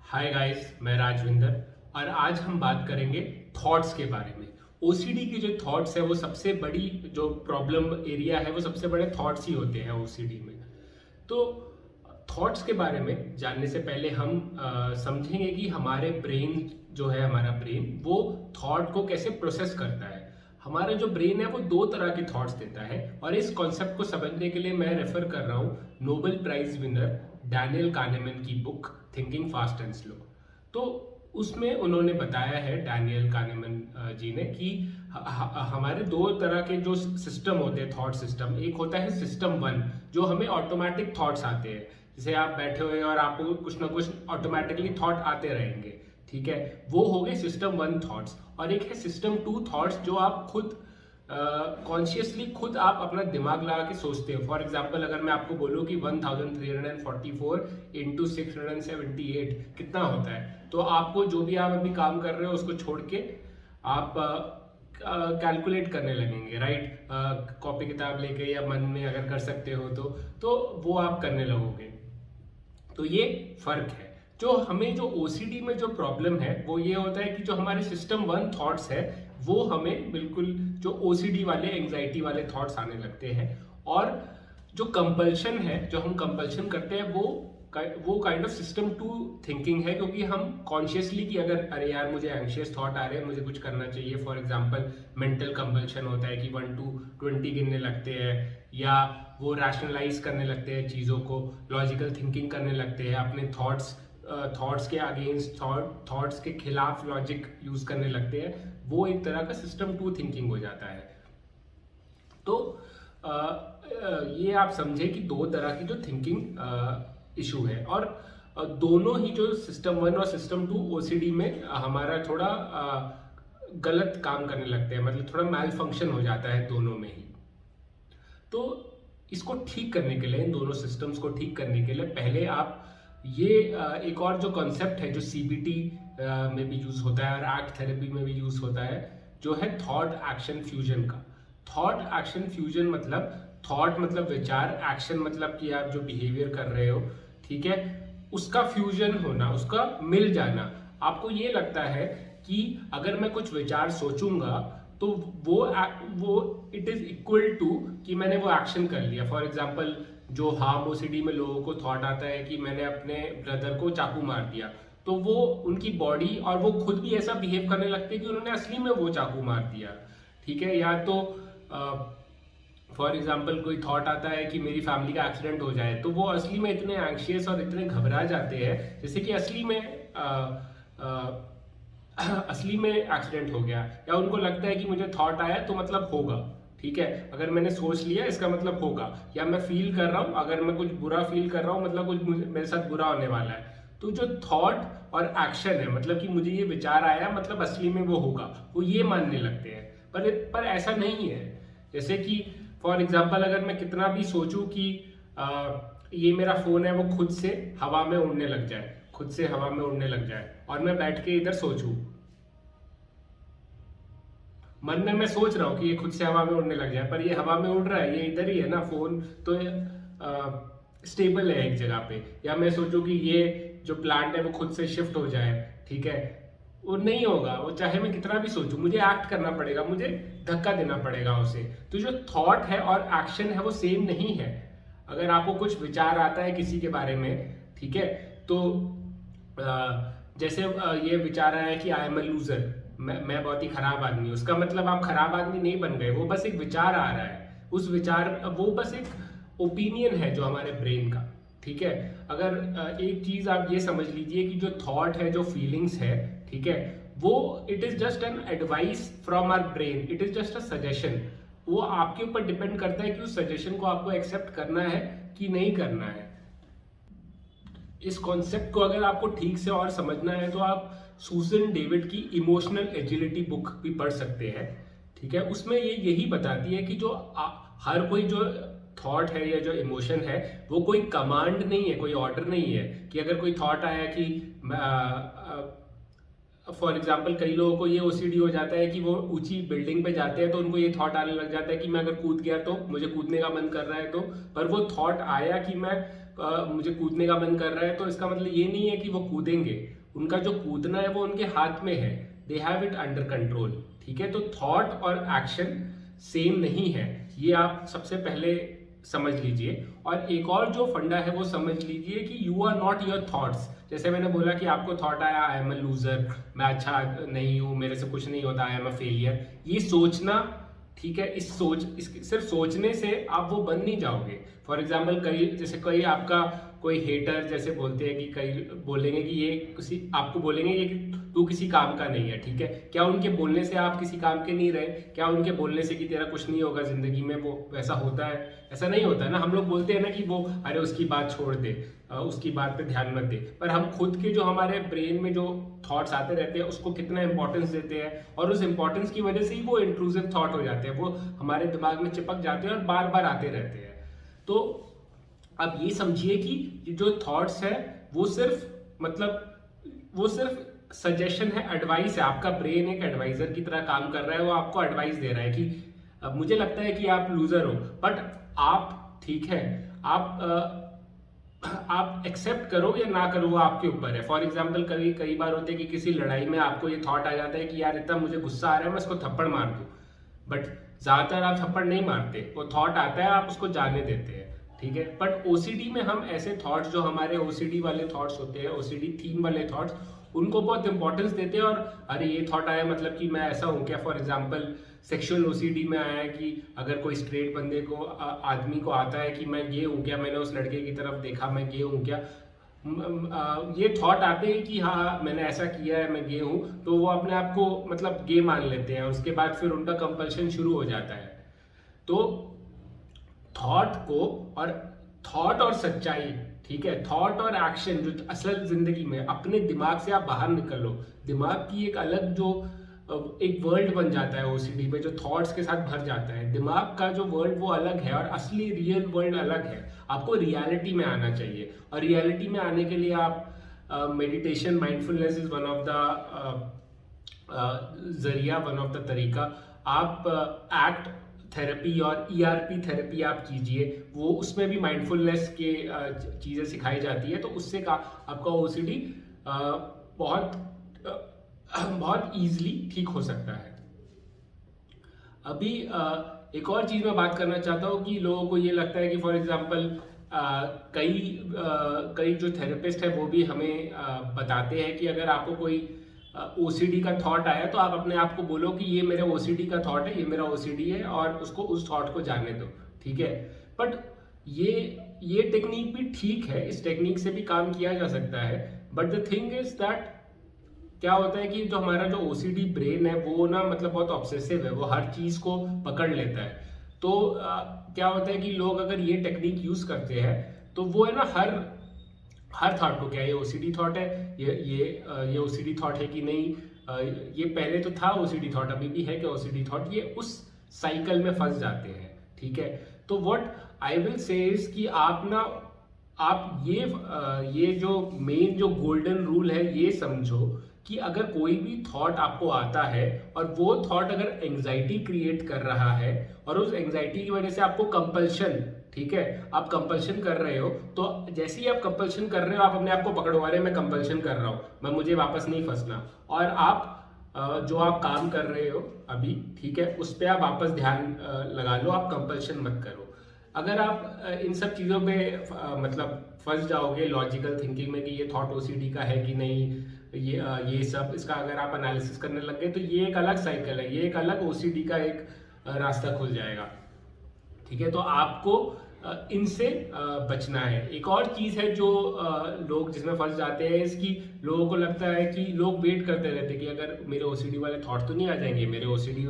Hi guys, मैं राजविंदर और आज हम बात करेंगे थॉट्स के बारे में। ओसीडी के जो थॉट्स है वो सबसे बड़ी जो प्रॉब्लम एरिया है वो सबसे बड़े थॉट्स ही होते हैं ओसीडी में। तो थॉट्स के बारे में जानने से पहले हम समझेंगे कि हमारे ब्रेन जो है हमारा ब्रेन वो थॉट को कैसे प्रोसेस करता है। हमारा जो ब्रेन है वो दो तरह के थॉट्स देता है और इस कॉन्सेप्ट को समझने के लिए मैं रेफर कर रहा हूँ नोबेल प्राइज विनर डैनियल कानेमैन की book thinking fast and slow. तो उसमें उन्होंने बताया है डैनियल कानेमैन जी ने कि हमारे दो तरह के जो सिस्टम होते हैं थॉट सिस्टम। एक होता है सिस्टम वन जो हमें ऑटोमेटिक थॉट्स आते हैं, जैसे आप बैठे हुए और आपको कुछ ना कुछ ऑटोमेटिकली थॉट आते रहेंगे, ठीक है, वो हो गए सिस्टम वन थॉट्स। और एक है सिस्टम टू थॉट्स जो आप खुद कॉन्शियसली खुद आप अपना दिमाग लगा के सोचते हो। फॉर एग्जाम्पल अगर मैं आपको बोलूँ कि 1344 इंटू 678 कितना होता है, तो आपको जो भी आप अभी काम कर रहे हो उसको छोड़ के आप कैलकुलेट करने लगेंगे, राइट। कॉपी किताब लेके या मन में अगर कर सकते हो तो वो आप करने लगोगे। तो ये फर्क है। जो हमें जो ओसीडी में जो प्रॉब्लम है वो ये होता है कि जो हमारे सिस्टम वन थॉट्स है वो हमें बिल्कुल जो ओसीडी वाले एंजाइटी वाले थॉट्स आने लगते हैं। और जो कंपल्शन है, जो हम कंपल्शन करते हैं वो kind of system to thinking है, क्योंकि हम कॉन्शियसली कि अगर अरे यार मुझे एंशियस थॉट आ रहे हैं, मुझे कुछ करना चाहिए। फॉर एग्जांपल मेंटल कंपल्शन होता है कि 1 to 20 गिनने लगते हैं, या वो रैशनलाइज करने लगते हैं चीज़ों को, लॉजिकल थिंकिंग करने लगते हैं, अपने थॉट्स के अगेंस्ट थॉट्स के खिलाफ लॉजिक यूज करने लगते हैं। वो एक तरह का सिस्टम टू थिंकिंग हो जाता है। तो ये आप समझे कि दो तरह की जो थिंकिंग इशू है, और दोनों ही जो सिस्टम वन और सिस्टम टू ओसीडी में हमारा थोड़ा गलत काम करने लगते हैं, मतलब थोड़ा मैल फंक्शन हो जाता है दोनों में ही। तो इसको ठीक करने के लिए, इन दोनों सिस्टम्स को ठीक करने के लिए पहले आप ये एक और जो कॉन्सेप्ट है जो सीबीटी में भी यूज होता है और आर्ट थेरेपी में भी यूज होता है, जो है थॉट एक्शन फ्यूजन का। थॉट एक्शन फ्यूजन मतलब थॉट मतलब विचार, एक्शन मतलब कि आप जो बिहेवियर कर रहे हो, ठीक है, उसका फ्यूजन होना, उसका मिल जाना। आपको ये लगता है कि अगर मैं कुछ विचार सोचूंगा तो वो इट इज इक्वल टू कि मैंने वो एक्शन कर लिया। फॉर एग्जाम्पल जो हार्म ओसीडी में लोगों को थॉट आता है कि मैंने अपने ब्रदर को चाकू मार दिया, तो वो उनकी बॉडी और वो खुद भी ऐसा बिहेव करने लगते हैं कि उन्होंने असली में वो चाकू मार दिया, ठीक है। या तो फॉर एग्जाम्पल कोई थॉट आता है कि मेरी फैमिली का एक्सीडेंट हो जाए, तो वो असली में इतने एंशियस और इतने घबरा जाते हैं जैसे कि असली में एक्सीडेंट हो गया। या उनको लगता है कि मुझे थॉट आया तो मतलब होगा, ठीक है, अगर मैंने सोच लिया इसका मतलब होगा। या मैं फील कर रहा हूँ, अगर मैं कुछ बुरा फील कर रहा हूँ मतलब कुछ मेरे साथ बुरा होने वाला है। तो जो थॉट और एक्शन है, मतलब कि मुझे ये विचार आया मतलब असली में वो होगा, वो ये मानने लगते हैं। पर ऐसा नहीं है। जैसे कि फॉर एग्जाम्पल अगर मैं कितना भी सोचूं कि ये मेरा फोन है, वो खुद से हवा में उड़ने लग जाए, खुद से हवा में उड़ने लग जाए, और मैं बैठ के इधर सोचूं, मन में मैं सोच रहा हूँ कि ये खुद से हवा में उड़ने लग जाए, पर ये हवा में उड़ रहा है, ये इधर ही है ना, फोन तो स्टेबल है एक जगह पे। या मैं सोचूं कि ये जो प्लांट है वो खुद से शिफ्ट हो जाए, ठीक है, वो नहीं होगा। वो चाहे मैं कितना भी सोचूं, मुझे एक्ट करना पड़ेगा, मुझे धक्का देना पड़ेगा उसे। तो जो थॉट है और एक्शन है वो सेम नहीं है। अगर आपको कुछ विचार आता है किसी के बारे में, ठीक है, तो जैसे ये विचार आया कि आई एम अ लूजर, मैं बहुत ही खराब आदमी हूँ, उसका मतलब आप खराब आदमी नहीं बन गए, वो बस एक विचार आ रहा है। उस विचार वो बस एक ओपिनियन है जो हमारे ब्रेन का, ठीक है। अगर एक चीज आप ये समझ लीजिए कि जो थॉट है, जो फीलिंग्स है, ठीक है, वो it is just an advice from our brain, it is just a suggestion. वो आपके ऊपर डिपेंड करता है कि उस सजेशन को आपको एक्सेप्ट करना है कि नहीं करना है। इस कॉन्सेप्ट को अगर आपको ठीक से और समझना है तो आप सूजन डेविड की इमोशनल एजिलिटी बुक भी पढ़ सकते हैं, ठीक है। उसमें ये यही बताती है कि जो हर कोई जो थॉट है या जो इमोशन है वो कोई कमांड नहीं है, कोई ऑर्डर नहीं है। कि अगर कोई थॉट आया कि फॉर एग्जाम्पल कई लोगों को ये ओसीडी हो जाता है कि वो ऊंची बिल्डिंग पे जाते हैं तो उनको ये थॉट आने लग जाता है कि मैं अगर कूद गया तो मुझे कूदने का मन कर रहा है, तो पर वो थॉट आया कि मैं मुझे कूदने का मन कर रहा है, तो इसका मतलब ये नहीं है कि वो कूदेंगे। उनका जो कूदना है वो उनके हाथ में है, they have it under control. ठीक है, तो थॉट और एक्शन सेम नहीं है, ये आप सबसे पहले समझ लीजिए। और एक और जो फंडा है वो समझ लीजिए कि you are not your thoughts. जैसे मैंने बोला कि आपको थॉट आया आई एम अ लूजर, मैं अच्छा नहीं हूं, मेरे से कुछ नहीं होता, आई एम अ फेलियर, ये सोचना, ठीक है, इस सिर्फ सोचने से आप वो बन नहीं जाओगे। फॉर एग्जाम्पल जैसे आपका कोई हेटर जैसे बोलते हैं कि कई बोलेंगे कि ये किसी आपको बोलेंगे ये कि तू किसी काम का नहीं है। ठीक है, क्या उनके बोलने से आप किसी काम के नहीं रहे? क्या उनके बोलने से कि तेरा कुछ नहीं होगा जिंदगी में वो वैसा होता है? ऐसा नहीं होता है ना। हम लोग बोलते हैं ना कि वो अरे उसकी बात छोड़ दे, उसकी बात पे ध्यान मत दे, पर हम खुद के जो हमारे ब्रेन में जो थॉट्स आते रहते हैं उसको कितना इंपॉर्टेंस देते हैं, और उस इंपॉर्टेंस की वजह से ही वो इंट्रूसिव थॉट हो जाते हैं, वो हमारे दिमाग में चिपक जाते हैं और बार बार आते रहते हैं। तो अब ये समझिए कि जो थॉट्स है वो सिर्फ सजेशन है, एडवाइस है। आपका ब्रेन एक एडवाइजर की तरह काम कर रहा है, वो आपको एडवाइस दे रहा है कि अब मुझे लगता है कि आप लूजर हो, बट आप, ठीक है, आप एक्सेप्ट करो या ना करो वो आपके ऊपर है। फॉर एग्जाम्पल कई बार होते हैं कि किसी लड़ाई में आपको ये थॉट आ जाता है कि यार इतना मुझे गुस्सा आ रहा है, मैं इसको थप्पड़ मार दूं, बट ज्यादातर आप थप्पड़ नहीं मारते, वो थॉट आता है, आप उसको जाने देते हैं। ठीक है, बट ओसीडी में हम ऐसे थॉट्स, जो हमारे ओसीडी वाले थॉट्स होते हैं, ओसीडी थीम वाले थॉट्स, उनको बहुत इंपॉर्टेंस देते हैं। और अरे ये थॉट आया मतलब कि मैं ऐसा हूं क्या? फॉर एग्जाम्पल सेक्सुअल ओसीडी में आया है कि अगर कोई स्ट्रेट बंदे को आदमी को आता है कि मैं गे हूं क्या, मैंने उस लड़के की तरफ देखा, मैं गे हूं क्या, ये थॉट आते हैं कि हाँ मैंने ऐसा किया है, मैं गे हूं, तो वो अपने आप को मतलब गे मान लेते हैं, उसके बाद फिर उनका कंपल्शन शुरू हो जाता है। तो थॉट और सच्चाई, ठीक है, थॉट और एक्शन जो असल जिंदगी में, अपने दिमाग से आप बाहर निकलो। दिमाग की एक अलग जो एक वर्ल्ड बन जाता है ओसीडी में, जो थॉट्स के साथ भर जाता है। दिमाग का जो वर्ल्ड वो अलग है और असली रियल वर्ल्ड अलग है। आपको रियलिटी में आना चाहिए, और रियलिटी में आने के लिए आप meditation, mindfulness is one of the जरिया, वन ऑफ द तरीका। आप एक्ट थेरेपी और ईआरपी थेरेपी आप कीजिए, वो उसमें भी माइंडफुलनेस के चीज़ें सिखाई जाती है, तो उससे आपका ओसीडी बहुत बहुत ईजिली ठीक हो सकता है। अभी एक और चीज़ मैं बात करना चाहता हूँ कि लोगों को ये लगता है कि फॉर एग्जांपल कई जो थेरेपिस्ट है वो भी हमें बताते हैं कि अगर आपको कोई ओसीडी का थॉट आया तो आप अपने आप को बोलो कि ये मेरे ओसीडी का थॉट है, ये मेरा ओसीडी है, और उसको उस थॉट को जाने दो। ठीक है, बट ये टेक्निक भी ठीक है, इस टेक्निक से भी काम किया जा सकता है, but the thing is that क्या होता है कि जो हमारा जो ओसीडी ब्रेन है वो ना मतलब बहुत ऑब्सेसिव है, वो हर चीज को पकड़ लेता है। तो क्या होता है कि लोग अगर ये टेक्निक यूज करते हैं तो वो है ना हर थॉट को, क्या ये ओसीडी थॉट है, ये ओसीडी थॉट है कि नहीं, ये पहले तो था ओसीडी थॉट, अभी भी है कि ओसीडी थॉट, ये उस साइकिल में फंस जाते हैं। ठीक है, तो what I will say is कि आप ये जो मेन जो गोल्डन रूल है ये समझो कि अगर कोई भी थॉट आपको आता है और वो थॉट अगर एंजाइटी क्रिएट कर रहा है और उस एंजाइटी की वजह से आपको कंपल्शन, ठीक है, आप कंपल्शन कर रहे हो, तो जैसे ही आप कंपल्शन कर रहे हो आप अपने आप को पकड़ो, अरे मैं कंपल्शन कर रहा हूं, मुझे वापस नहीं फंसना, और आप जो आप काम कर रहे हो अभी, ठीक है, उस पर आप वापस ध्यान लगा लो, आप कंपल्शन मत करो। अगर आप इन सब चीज़ों पे मतलब फंस जाओगे लॉजिकल थिंकिंग में कि ये थॉट ओसीडी का है कि नहीं, ये सब इसका अगर आप एनालिसिस करने लग गए तो ये एक अलग साइकिल है, ये एक अलग ओसीडी का एक रास्ता खुल जाएगा। ठीक है, तो आपको इनसे बचना है। एक और चीज है जो लोग जिसमें फंस जाते हैं, इसकी लोगों को लगता है कि लोग वेट करते रहते हैं कि अगर मेरे ओसीडी वाले थॉट तो नहीं आ जाएंगे, मेरे ओसीडी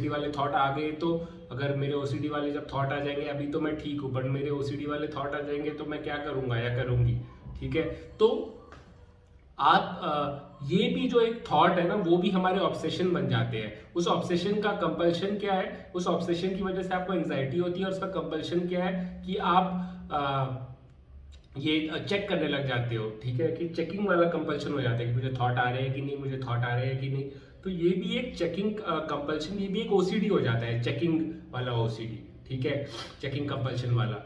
वाले थॉट आ गए तो, अगर मेरे ओसीडी वाले जब थॉट आ जाएंगे अभी तो मैं ठीक हूँ, बट मेरे ओसीडी वाले थॉट आ जाएंगे तो मैं क्या करूंगा या करूंगी। ठीक है, तो आप ये भी जो एक थॉट है ना वो भी हमारे ऑब्सेशन बन जाते हैं। उस ऑब्सेशन का कंपल्शन क्या है, उस ऑब्सेशन की वजह से आपको एंजाइटी होती है, और उसका कंपल्शन क्या है कि आप ये चेक करने लग जाते हो। ठीक है, कि चेकिंग वाला कंपल्शन हो जाता है कि मुझे थॉट आ रहे हैं कि नहीं, मुझे थॉट आ रहे हैं कि नहीं, तो ये भी एक चेकिंग कंपल्शन, ये भी एक ओसीडी हो जाता है, चेकिंग वाला ओसीडी। ठीक है, चेकिंग कंपल्शन वाला।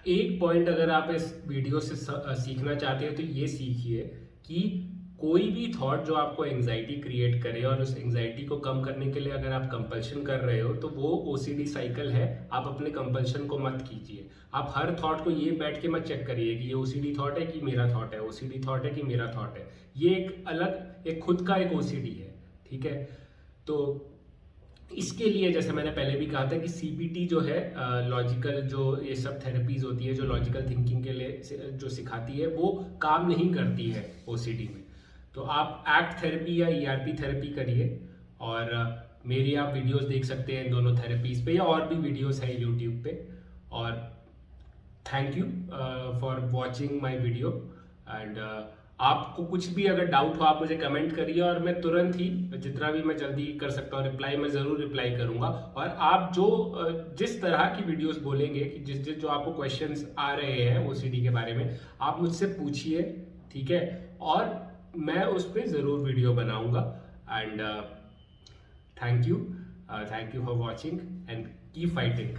एक पॉइंट अगर आप इस वीडियो से सीखना चाहते हो तो ये सीखिए कि कोई भी थॉट जो आपको एंजाइटी क्रिएट करे और उस एंजाइटी को कम करने के लिए अगर आप कंपल्शन कर रहे हो तो वो ओसीडी साइकिल है। आप अपने कंपल्शन को मत कीजिए। आप हर थॉट को ये बैठ के मत चेक करिए कि ये ओसीडी थॉट है कि मेरा थॉट है, ओसीडी थॉट है कि मेरा थॉट है। ये एक अलग, एक खुद का एक ओसीडी है, ठीक है। तो इसके लिए जैसे मैंने पहले भी कहा था कि सीबीटी जो है, लॉजिकल जो ये सब थेरेपीज होती है जो लॉजिकल थिंकिंग के लिए जो सिखाती है, वो काम नहीं करती है ओसीडी में। तो आप एक्ट थेरेपी या ईआरपी थेरेपी करिए। और मेरी आप वीडियोस देख सकते हैं इन दोनों थेरेपीज पे, या और भी वीडियोस हैं यूट्यूब पे। और thank you for watching my video. And आपको कुछ भी अगर डाउट हो आप मुझे कमेंट करिए, और मैं तुरंत ही जितना भी मैं जल्दी कर सकता हूँ रिप्लाई, मैं ज़रूर रिप्लाई करूँगा। और आप जो जिस तरह की वीडियोस बोलेंगे कि जिस जो आपको क्वेश्चंस आ रहे हैं ओसीडी के बारे में, आप मुझसे पूछिए, ठीक है। और मैं उस पर ज़रूर वीडियो बनाऊँगा। And thank you for watching and keep fighting.